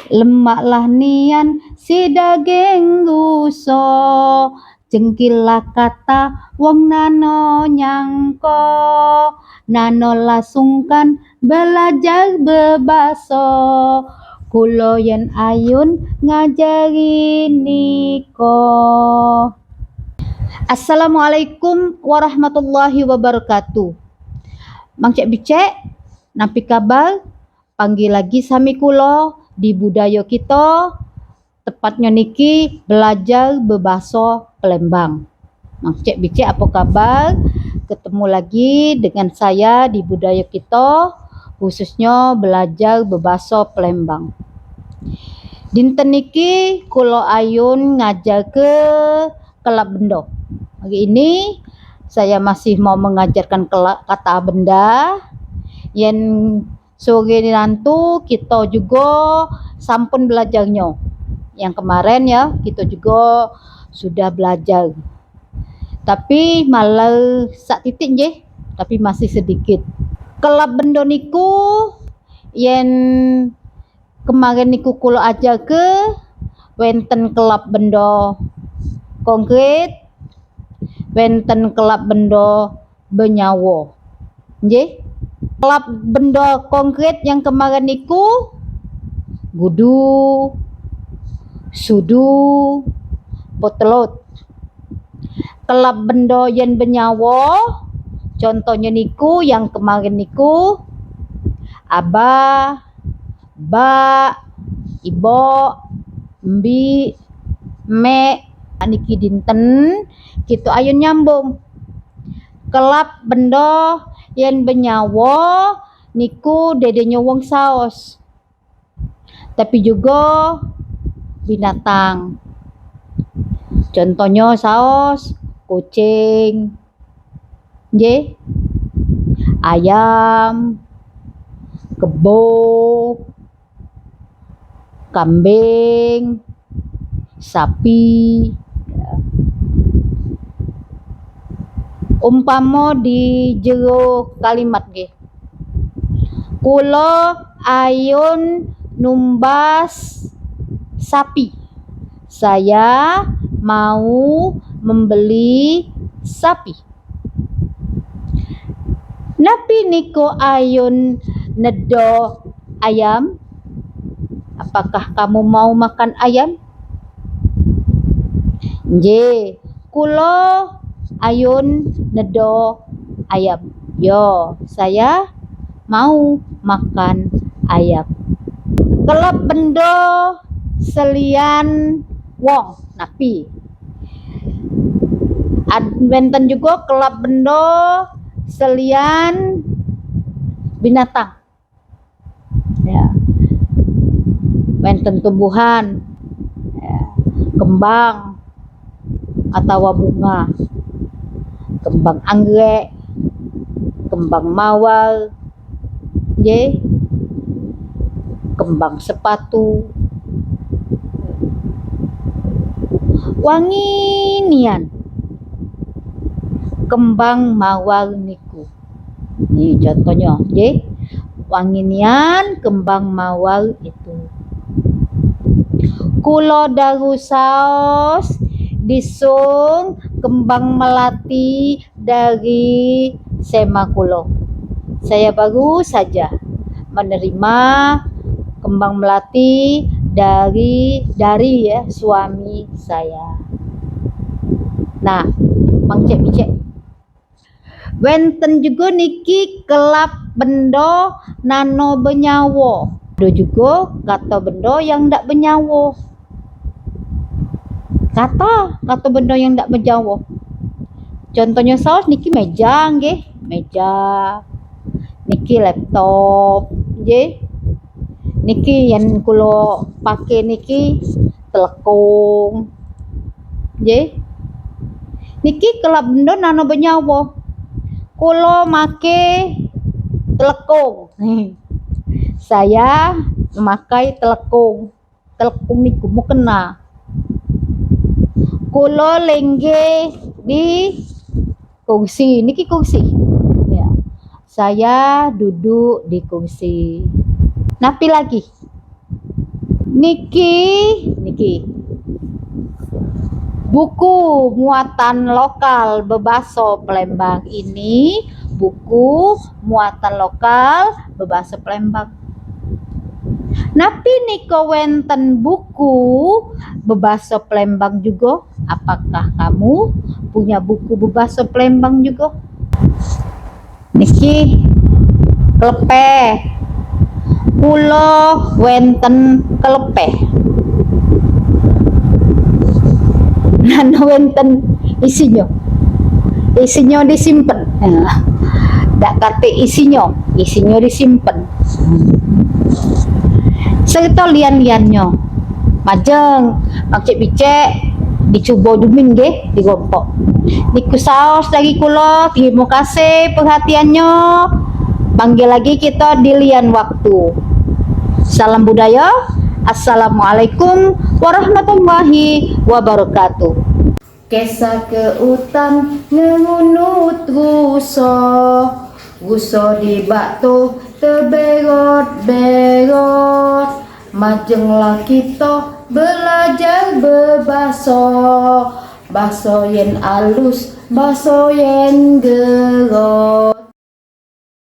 Lemaklah nian si daging ruso, jengkilah kata wong nano nyangko, nano lasungkan belajar bebaso, kulo yen ayun ngajari niko. Assalamualaikum warahmatullahi wabarakatuh. Mang Cek Bicek, napi kabar? Panggil lagi sami kulo di budaya kita, tepatnya niki belajar bebaso Palembang. Mang Cek Bicek apa kabar? Ketemu lagi dengan saya di budaya kita, khususnya belajar bebaso Palembang. Dinten niki kulo ayun ngajar ke Kelab Bendo. Hari ini saya masih mau mengajarkan kata benda yang sore nanti kita juga sampun belajarnya. Yang kemarin ya kita juga sudah belajar. Tapi malah sak titik je, tapi masih sedikit. Kelab bendo niku yang kemarin niku kulo ajar ke wenten kelab bendo konkret, wenten kelab bendo benyawo. Nggih. Kelab bendo konkret yang kemarin niku gudu, sudu, potelot. Kelab bendo yang benyawo contohnya niku yang kemarin niku abah, bak, ibo, mbi, mek. Niki dinten kita ayun nyambung. Kelab bendo yang benyawo niku dedenya wong saos. Tapi juga binatang. Contohnya saos kucing, nggih, ayam, kebo, kambing, sapi. Umpama di jero kalimat nggih. Kula ayun numbas sapi. Saya mau membeli sapi. Napi niko ayun nedo ayam? Apakah kamu mau makan ayam? Nggih, kula ayun nedo ayam. Yo, saya mau makan ayam. Kelab bendo selian wong napi. Wenten juga kelab bendo selian binatang. Ya. Wenten tumbuhan, ya, kembang atau bunga, kembang anggrek, kembang mawar, nggih, kembang sepatu, wangi nian kembang mawar niku. Ini contohnya, nggih, wangi nian kembang mawar itu. Kulo daru saos disung kembang melati dari sema kulo. Saya baru saja menerima kembang melati dari ya suami saya. Nah, Mang Cek Bicek. Wenten juga niki kelab bendo nano benyawo. Ada juga kata bendo yang ndak benyawo. Kata benda yang ndak benyawo. Contohnya saus niki meja nggih, meja. Niki laptop, nggih. Niki yang kulo pakai niki telekung. Nggih. Niki kelab benda nano benyawo. Kulo make telekung. Saya memakai telekung. Telekung niku mau kena. Kulo lengge di kursi. Niki kursi. Ya. Saya duduk di kursi. Napi lagi? Niki buku muatan lokal berbahasa Palembang ini buku muatan lokal berbahasa Palembang. Napi niko wenten buku berbahasa Palembang juga? Apakah kamu punya buku berbahasa Palembang juga? Niki kelepeh. Kula wenten kelepeh. Nano wenten isinya disimpen. Dak kate isinya disimpen. Serta lian-liannya majeng makcik picek dicoba dumin nggih digompok. Niku saos dari kula, terima kasih perhatiannya. Panggil lagi kita di lian waktu. Salam budaya. Assalamualaikum warahmatullahi wabarakatuh. Kesa ke utan ngunut guso di batu teberot-berot. Majenglah kita belajar berbahasa yen alus, bahasa yen gero.